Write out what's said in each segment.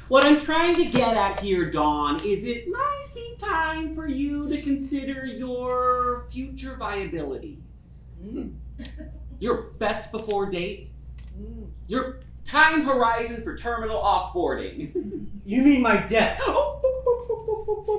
What I'm trying to get at here, Don, is it might be time for you to consider your future viability. Your best before date. Your time horizon for terminal offboarding. You mean my death?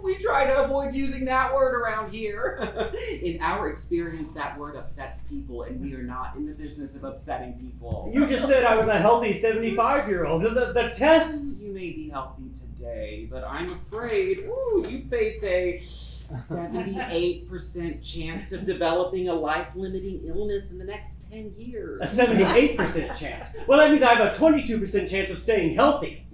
We try to avoid using that word around here. In our experience, that word upsets people, and we are not in the business of upsetting people. You just said I was a healthy 75-year-old. The tests... You may be healthy today, but I'm afraid, you face a 78% chance of developing a life-limiting illness in the next 10 years. A 78% chance? Well, that means I have a 22% chance of staying healthy.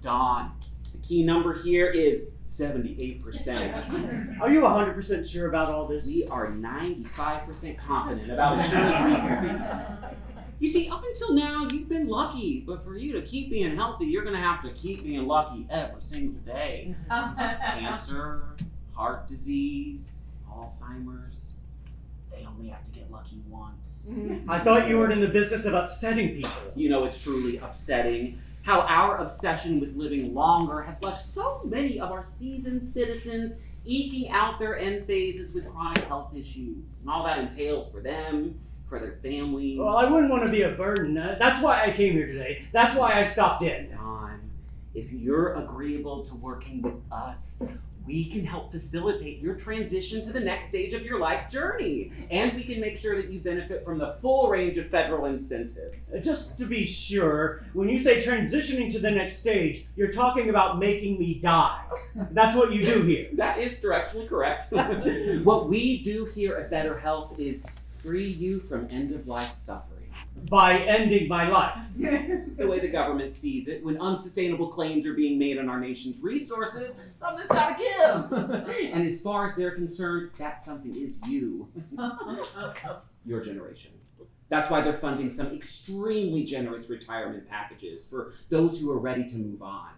Don, the key number here is 78%. Are you 100% sure about all this? We are 95% confident about as sure as we can be. You see, up until now, you've been lucky, but for you to keep being healthy, you're gonna have to keep being lucky every single day. Cancer, heart disease, Alzheimer's, they only have to get lucky once. I thought you were in the business of upsetting people. You know, it's truly upsetting how our obsession with living longer has left so many of our seasoned citizens eking out their end phases with chronic health issues, and all that entails for them, for their families. Well, I wouldn't want to be a burden. That's why I came here today. That's why I stopped in. Don, if you're agreeable to working with us, we can help facilitate your transition to the next stage of your life journey. And we can make sure that you benefit from the full range of federal incentives. Just to be sure, when you say transitioning to the next stage, you're talking about making me die. That's what you do here. That is directionally correct. What we do here at Better Health is free you from end-of-life suffering. By ending my life. The way the government sees it, when unsustainable claims are being made on our nation's resources, something's gotta give. And as far as they're concerned, that something is you. Your generation. That's why they're funding some extremely generous retirement packages for those who are ready to move on.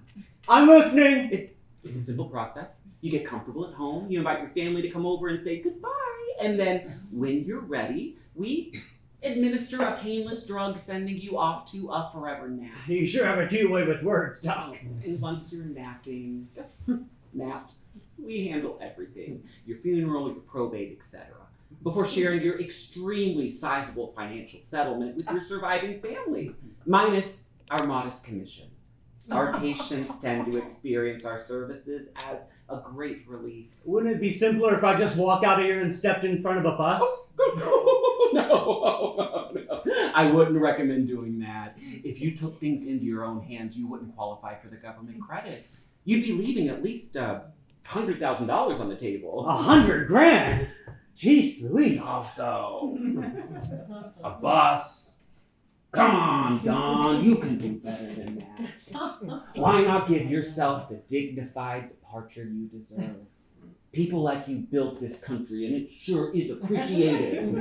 I'm listening. It's a simple process. You get comfortable at home, you invite your family to come over and say goodbye, and then when you're ready, we administer a painless drug sending you off to a forever nap. You sure have a cute way with words, Doc. And once you're napped, we handle everything. Your funeral, your probate, etc. Before sharing your extremely sizable financial settlement with your surviving family, minus our modest commission. Our patients tend to experience our services as a great relief. Wouldn't it be simpler if I just walked out of here and stepped in front of a bus? No. I wouldn't recommend doing that. If you took things into your own hands, you wouldn't qualify for the government credit. You'd be leaving at least $100,000 on the table. $100,000? Jeez Louise. Also, a bus. Come on, Don, you can do better than that. Why not give yourself the dignified departure you deserve? People like you built this country, and it sure is appreciated.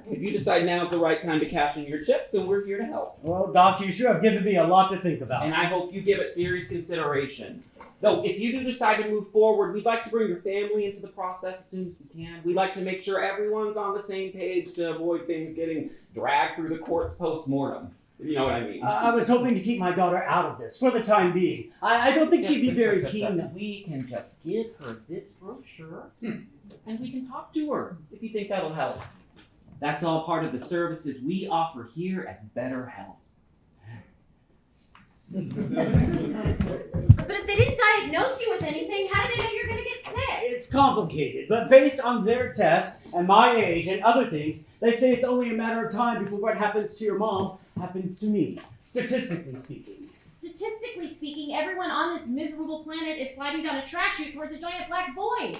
If you decide now's the right time to cash in your chips, then we're here to help. Well, Doc, you sure have given me a lot to think about. And I hope you give it serious consideration. Though, if you do decide to move forward, we'd like to bring your family into the process as soon as we can. We'd like to make sure everyone's on the same page to avoid things getting dragged through the courts post-mortem. You know what I mean? I was hoping to keep my daughter out of this for the time being. I don't think she'd be very keen. We can just give her this brochure, and we can talk to her if you think that'll help. That's all part of the services we offer here at Better Health. But if they didn't diagnose you with anything, how did they know you're going to get sick? It's complicated, but based on their test and my age and other things, they say it's only a matter of time before what happens to your mom happens to me, statistically speaking. Statistically speaking, everyone on this miserable planet is sliding down a trash chute towards a giant black void.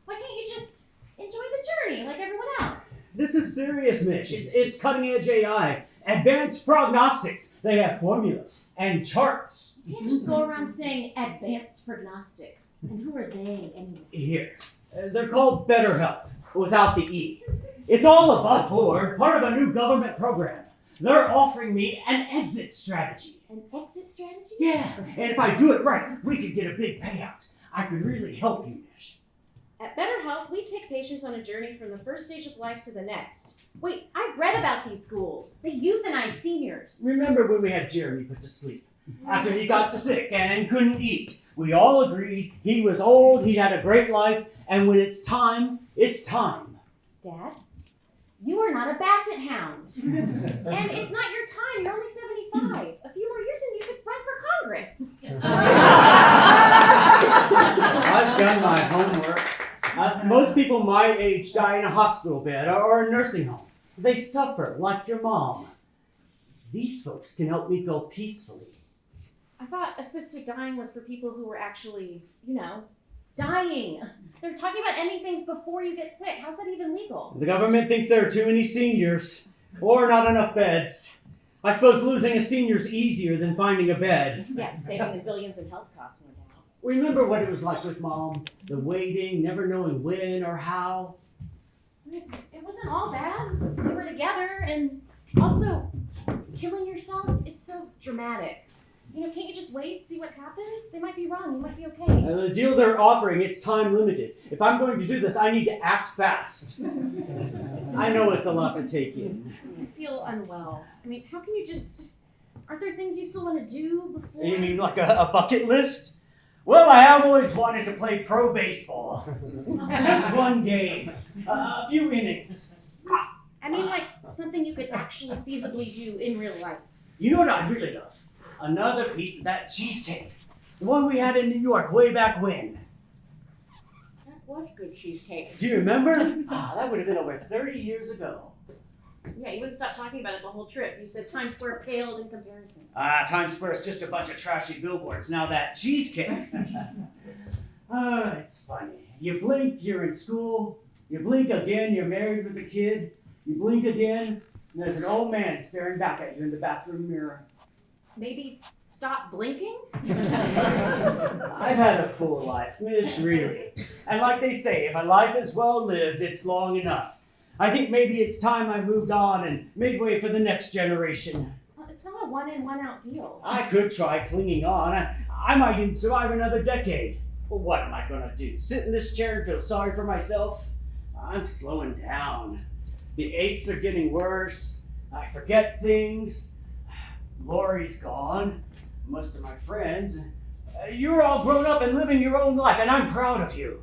Why can't you just enjoy the journey like everyone else? This is serious, Mish. It's cutting-edge AI. Advanced prognostics. They have formulas and charts. You can't just go around saying advanced prognostics. And who are they anyway? Here. They're called Better Health, without the E. It's all above board, part of a new government program. They're offering me an exit strategy. An exit strategy? Yeah, and if I do it right, we could get a big payout. I could really help you, Mish. At Better Health, we take patients on a journey from the first stage of life to the next. Wait, I've read about these schools. They euthanize seniors. Remember when we had Jeremy put to sleep? After he got sick and couldn't eat, we all agreed he was old, he'd had a great life, and when it's time, it's time. Dad, you are not a basset hound. And it's not your time. You're only 75. A few more years and you could run for Congress. I've done my homework. Most people my age die in a hospital bed or a nursing home. They suffer like your mom. These folks can help me go peacefully. I thought assisted dying was for people who were actually, dying. They're talking about ending things before you get sick. How's that even legal? The government thinks there are too many seniors or not enough beds. I suppose losing a senior's easier than finding a bed. Yeah, saving the billions in health costs, no doubt. Remember what it was like with Mom? The waiting, never knowing when or how. It wasn't all bad. They were together, and also, killing yourself, it's so dramatic. Can't you just wait, see what happens? They might be wrong, you might be okay. The deal they're offering, it's time limited. If I'm going to do this, I need to act fast. I know it's a lot to take in. I feel unwell. How can you just... Aren't there things you still want to do before... You mean like a bucket list? Well, I have always wanted to play pro baseball. Just one game. A few innings. like something you could actually feasibly do in real life. You know what I'd really love? Another piece of that cheesecake. The one we had in New York way back when. That was good cheesecake. Do you remember? That would have been over 30 years ago. Yeah, you wouldn't stop talking about it the whole trip. You said Times Square paled in comparison. Times Square's just a bunch of trashy billboards. Now that cheesecake. It's funny. You blink, you're in school. You blink again, you're married with a kid. You blink again, and there's an old man staring back at you in the bathroom mirror. Maybe stop blinking? I've had a full life, Mish, really. And like they say, if a life is well lived, it's long enough. I think maybe it's time I moved on and made way for the next generation. Well, it's not a one-in, one-out deal. I could try clinging on. I might even survive another decade. But what am I going to do? Sit in this chair and feel sorry for myself? I'm slowing down. The aches are getting worse. I forget things. Lori's gone. Most of my friends. You're all grown up and living your own life, and I'm proud of you.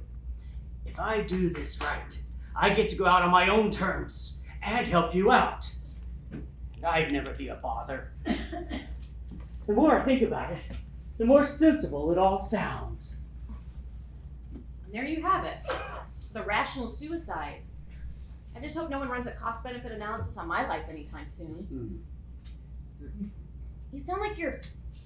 If I do this right, I get to go out on my own terms and help you out. And I'd never be a bother. The more I think about it, the more sensible it all sounds. And there you have it. The rational suicide. I just hope no one runs a cost-benefit analysis on my life anytime soon. You sound like you're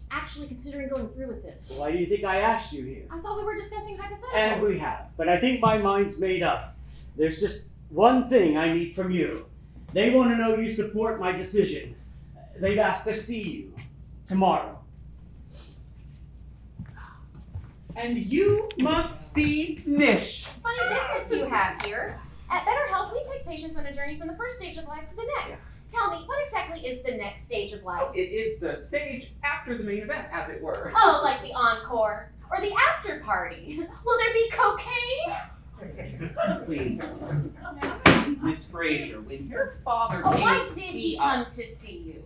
actually considering going through with this. Why do you think I asked you here? I thought we were discussing hypotheticals. And we have, but I think my mind's made up. There's just one thing I need from you. They want to know you support my decision. They've asked to see you tomorrow. And you must be Mish. Funny business you have here. At Better Health, we take patients on a journey from the first stage of life to the next. Tell me, what exactly is the next stage of life? It is the stage after the main event, as it were. Oh, like the encore or the after party. Will there be cocaine? Please. Miss Fraser, when your father Oh, came why to did see he come to see you?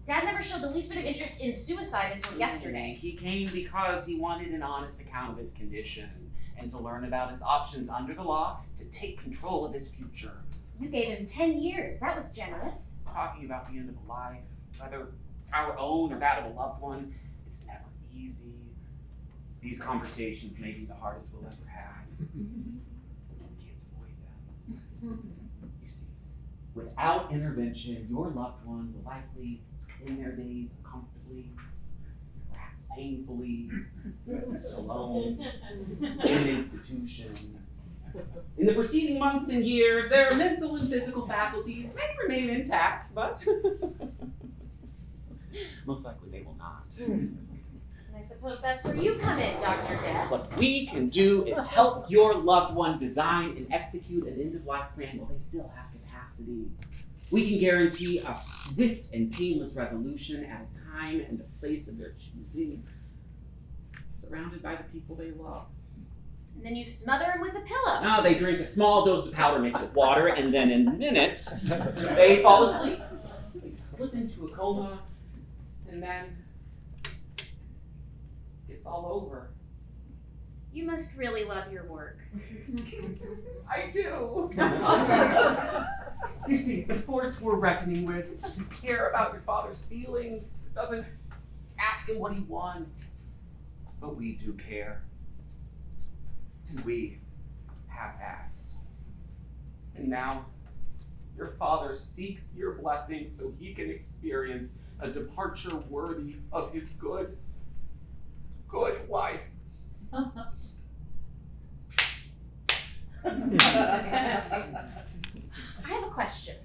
Dad never showed the least bit of interest in suicide until yesterday. He came because he wanted an honest account of his condition and to learn about his options under the law to take control of his future. You gave him 10 years. That was generous. Talking about the end of a life, whether our own or that of a loved one, it's never easy. These conversations may be the hardest we'll ever have. We can't avoid them. You see, without intervention, your loved one will likely end their days uncomfortably, perhaps painfully, alone, in an institution, In the preceding months and years, their mental and physical faculties may remain intact, but most likely they will not. And I suppose that's where you come in, Dr. Death. What we can do is help your loved one design and execute an end-of-life plan while they still have capacity. We can guarantee a swift and painless resolution at a time and a place of their choosing, surrounded by the people they love. And then you smother him with a pillow. Now they drink a small dose of powder mixed with water, and then in minutes, they fall asleep. They slip into a coma, and then it's all over. You must really love your work. I do. You see, the force we're reckoning with, it doesn't care about your father's feelings. It doesn't ask him what he wants. But we do care. And we have asked. And now, your father seeks your blessing so he can experience a departure worthy of his good life. I have a question.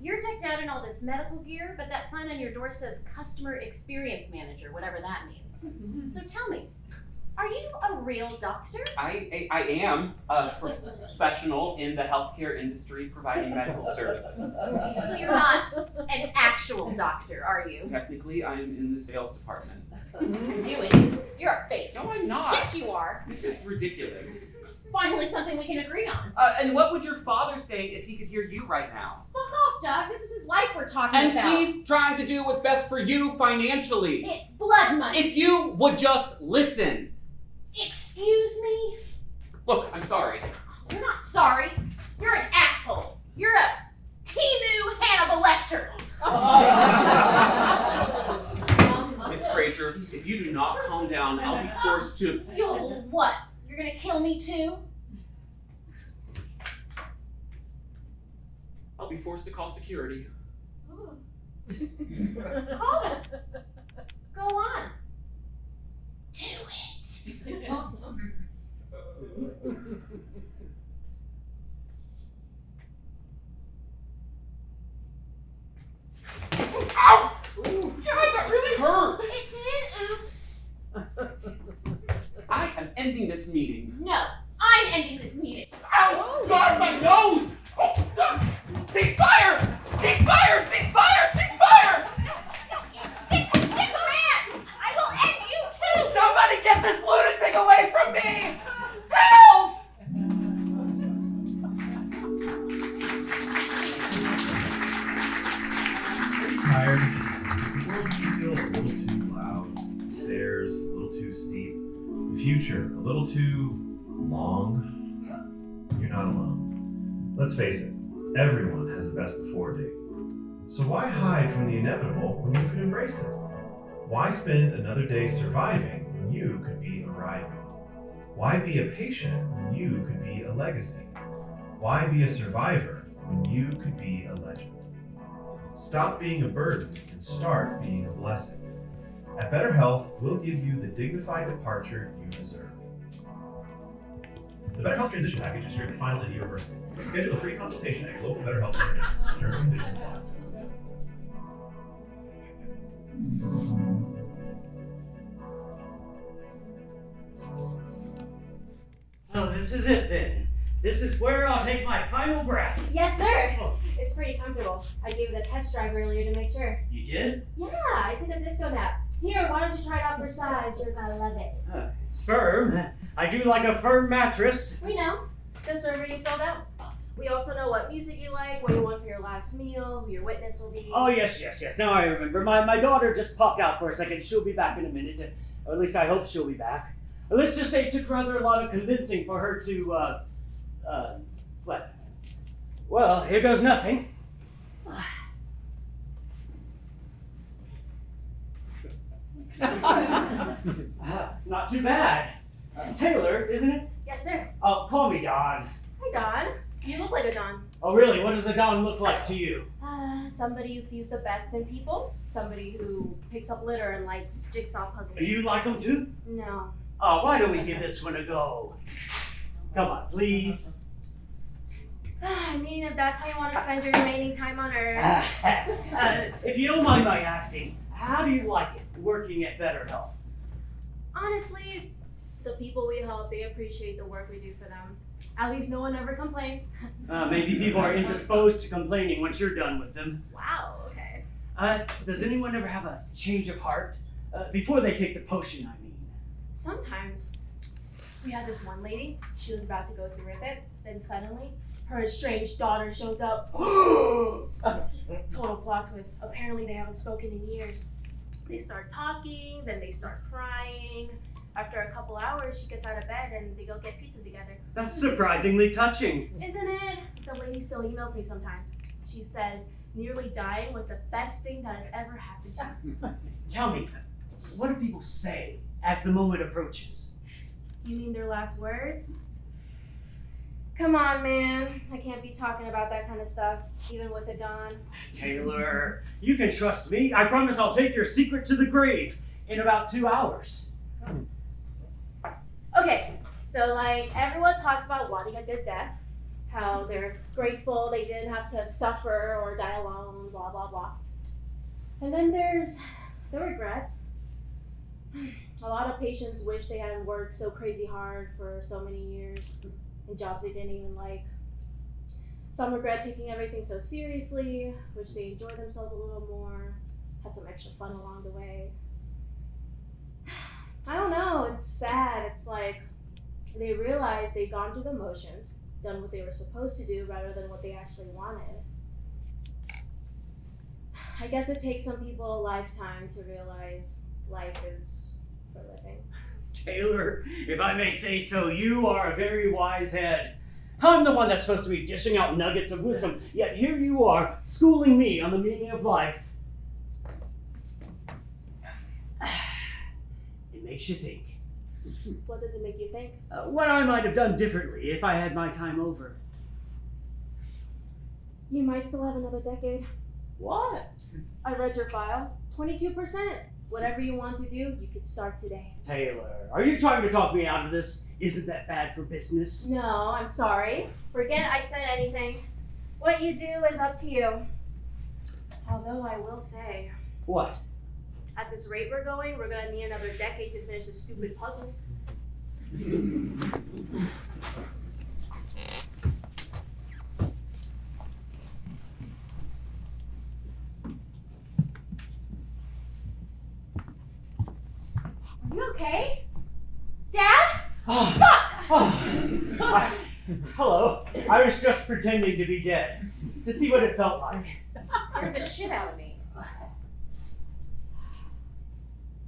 You're decked out in all this medical gear, but that sign on your door says Customer Experience Manager, whatever that means. So tell me, are you a real doctor? I am a professional in the healthcare industry providing medical services. So you're not an actual doctor, are you? Technically, I am in the sales department. I knew it. You're a fake. No, I'm not. Yes, you are. This is ridiculous. Finally, something we can agree on. And what would your father say if he could hear you right now? Fuck off, Doc. This is his life we're talking And about. he's trying to do what's best for you financially. It's blood money. If you would just listen. Excuse me? Look, I'm sorry. You're not sorry. You're an asshole. You're a Timu Hannibal Lecter. Miss Fraser, if you do not calm down, I'll be forced to... You'll what? You're gonna kill me too? I'll be forced to call security. Call them. Go on. Do it. Ow! God, that really hurt! It did. Oops. I am ending this meeting. No, I'm ending this meeting. Ow! God, my nose! Oh, God. Cease fire! Cease fire! Cease fire! Cease fire! Sick man! I will end you too! Somebody get this lunatic away from me! Help! Tired? The world feels a little too loud. Stairs a little too steep. The future a little too long. You're not alone. Let's face it, everyone has a best before date. So why hide from the inevitable when you could embrace it? Why spend another day surviving when you could be arriving? Why be a patient when you could be a legacy? Why be a survivor when you could be a legend? Stop being a burden and start being a blessing. At Better Health, we'll give you the dignified departure you deserve. The Better Health Transition Package is strictly final and irreversible. Schedule a free consultation at your local Better Health Center. Terms and conditions apply. Oh, this is it then. This is where I'll take my final breath. Yes, sir. Oh, It's pretty comfortable. I gave it a test drive earlier to make sure. you did? Yeah, I took a disco nap. Here, why don't you try it out for size? You're gonna love it. It's firm. I do like a firm mattress. We know. The survey you filled out. We also know what music you like, what you want for your last meal, who your witness will be. Oh, yes. Now I remember. My daughter just popped out for a second. She'll be back in a minute. Or at least I hope she'll be back. Let's just say it took rather a lot of convincing for her to, what? Well, here goes nothing. Not too bad. Taylor, isn't it? Yes, sir. Oh, call me Don. Hi, Don. You look like a Don. Oh, really? What does a Don look like to you? Somebody who sees the best in people. Somebody who picks up litter and likes jigsaw puzzles. You like them too? No. Oh, why don't we give this one a go? Come on, please. I mean, if that's how you want to spend your remaining time on Earth. If you don't mind my asking, how do you like it working at Better Health? Honestly, the people we help, they appreciate the work we do for them. At least no one ever complains. Maybe people are indisposed to complaining once you're done with them. Wow, okay. Does anyone ever have a change of heart? Before they take the potion, I mean. Sometimes. We had this one lady, she was about to go through with it, then suddenly, her estranged daughter shows up. Total plot twist. Apparently they haven't spoken in years. They start talking, then they start crying. After a couple hours, she gets out of bed and they go get pizza together. That's surprisingly touching. Isn't it? The lady still emails me sometimes. She says, nearly dying was the best thing that has ever happened to her. Tell me, what do people say as the moment approaches? You mean their last words? Come on, man. I can't be talking about that kind of stuff, even with a Don. Taylor, you can trust me. I promise I'll take your secret to the grave in about 2 hours. Okay, so like everyone talks about wanting a good death, how they're grateful they didn't have to suffer or die alone, blah, blah, blah. And then there's the regrets. A lot of patients wish they hadn't worked so crazy hard for so many years in jobs they didn't even like. Some regret taking everything so seriously, wish they enjoyed themselves a little more, had some extra fun along the way. I don't know, it's sad. It's like they realize they've gone through the motions, done what they were supposed to do rather than what they actually wanted. I guess it takes some people a lifetime to realize life is for living. Taylor, if I may say so, you are a very wise head. I'm the one that's supposed to be dishing out nuggets of wisdom, yet here you are, schooling me on the meaning of life. It makes you think. What does it make you think? What I might have done differently if I had my time over. You might still have another decade. What? I read your file. 22%. Whatever you want to do, you could start today. Taylor, are you trying to talk me out of this? Isn't that bad for business? No, I'm sorry. Forget I said anything. What you do is up to you. Although I will say, What? at this rate we're going, we're gonna need another decade to finish this stupid puzzle. Are you okay? Dad? Hello. I was just pretending to be dead to see what it felt like. Scared the shit out of me.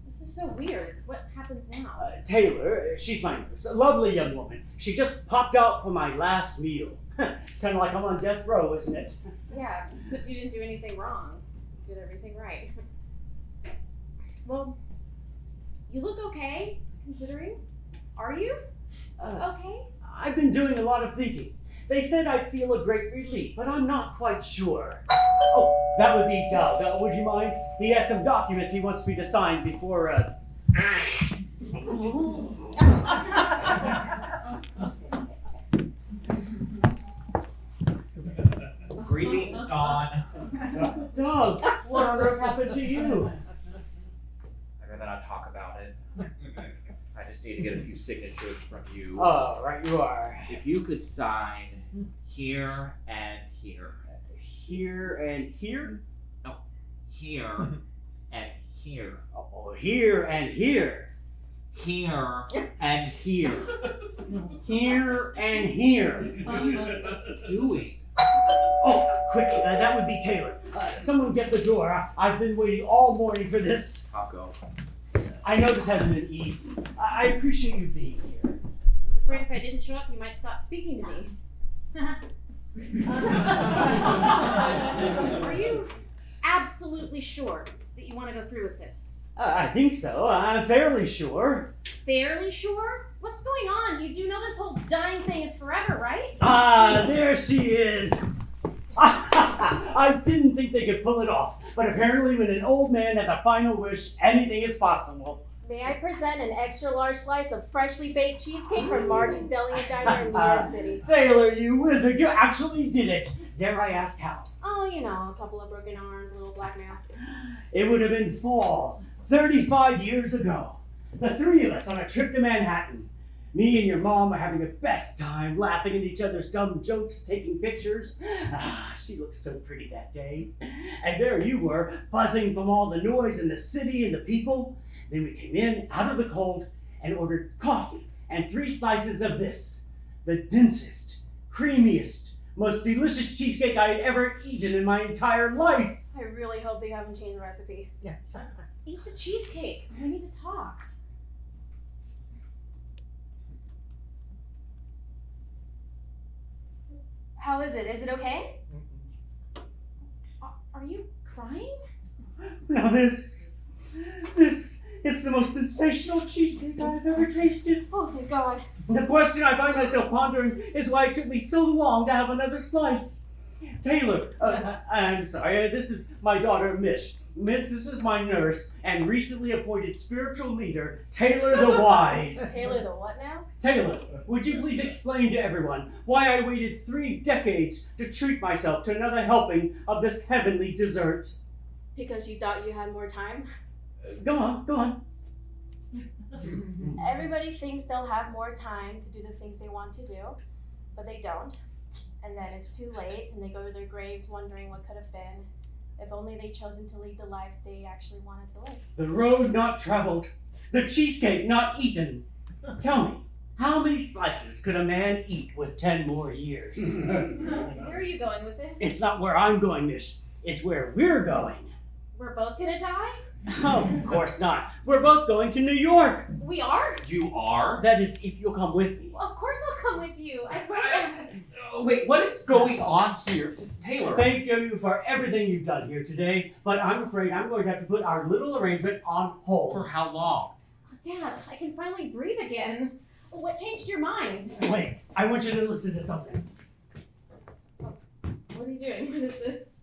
This is so weird. What happens now? Taylor, she's my nurse, a lovely young woman. She just popped out for my last meal. It's kind of like I'm on death row, isn't it? Yeah, except you didn't do anything wrong. You did everything right. Well, you look okay, considering. Are you? Okay? I've been doing a lot of thinking. They said I'd feel a great relief, but I'm not quite sure. Oh, that would be Doug. Would you mind? He has some documents he wants me to sign before, Greetings, Don. Doug, what on earth happened to you? I'd rather not talk about it. I just need to get a few signatures from you. Oh, right you are. If you could sign here and here. Here and here? Here and here. Oh, here and here. Here and here. Here and here. What are you doing? Oh, quick, that would be Taylor. Someone get the door. I've been waiting all morning for this. I'll go. I know this hasn't been easy. I appreciate you being here. I was afraid if I didn't show up, you might stop speaking to me. Are you absolutely sure that you want to go through with this? I think so. I'm fairly sure. Fairly sure? What's going on? You do know this whole dying thing is forever, right? Ah, there she is. I didn't think they could pull it off, but apparently when an old man has a final wish, anything is possible. May I present an extra large slice of freshly baked cheesecake from Marty's Deli and Diner in New York City? Taylor, you wizard, you actually did it. Dare I ask how? Oh, you know, a couple of broken arms, a little blackmail. It would have been fall, 35 years ago. The three of us on a trip to Manhattan. Me and your mom were having the best time, laughing at each other's dumb jokes, taking pictures. She looked so pretty that day. And there you were, buzzing from all the noise in the city and the people. Then we came in, out of the cold, and ordered coffee and 3 slices of this. The densest, creamiest, most delicious cheesecake I had ever eaten in my entire life. I really hope they haven't changed the recipe. Yes. Eat the cheesecake. We need to talk. How is it? Is it okay? Are you crying? Now this is the most sensational cheesecake I've ever tasted. Oh, thank God. The question I find myself pondering is why it took me so long to have another slice. Taylor, I'm sorry, this is my daughter, Mish. Miss, this is my nurse and recently appointed spiritual leader, Taylor the Wise. Taylor the what now? Taylor, would you please explain to everyone why I waited 3 decades to treat myself to another helping of this heavenly dessert? Because you thought you had more time? Go on. Everybody thinks they'll have more time to do the things they want to do, but they don't. And then it's too late and they go to their graves wondering what could have been if only they'd chosen to lead the life they actually wanted to live. The road not traveled, the cheesecake not eaten. Tell me, how many slices could a man eat with 10 more years? Where are you going with this? It's not where I'm going, Mish. It's where we're going. We're both gonna die? Oh, of course not. We're both going to New York. We are? You are? That is, if you'll come with me. Well, of course I'll come with you. Oh, wait, what is going on here? Taylor. Thank you for everything you've done here today, but I'm afraid I'm going to have to put our little arrangement on hold. For how long? Dad, I can finally breathe again. What changed your mind? Wait, I want you to listen to something. What are you doing? What is this?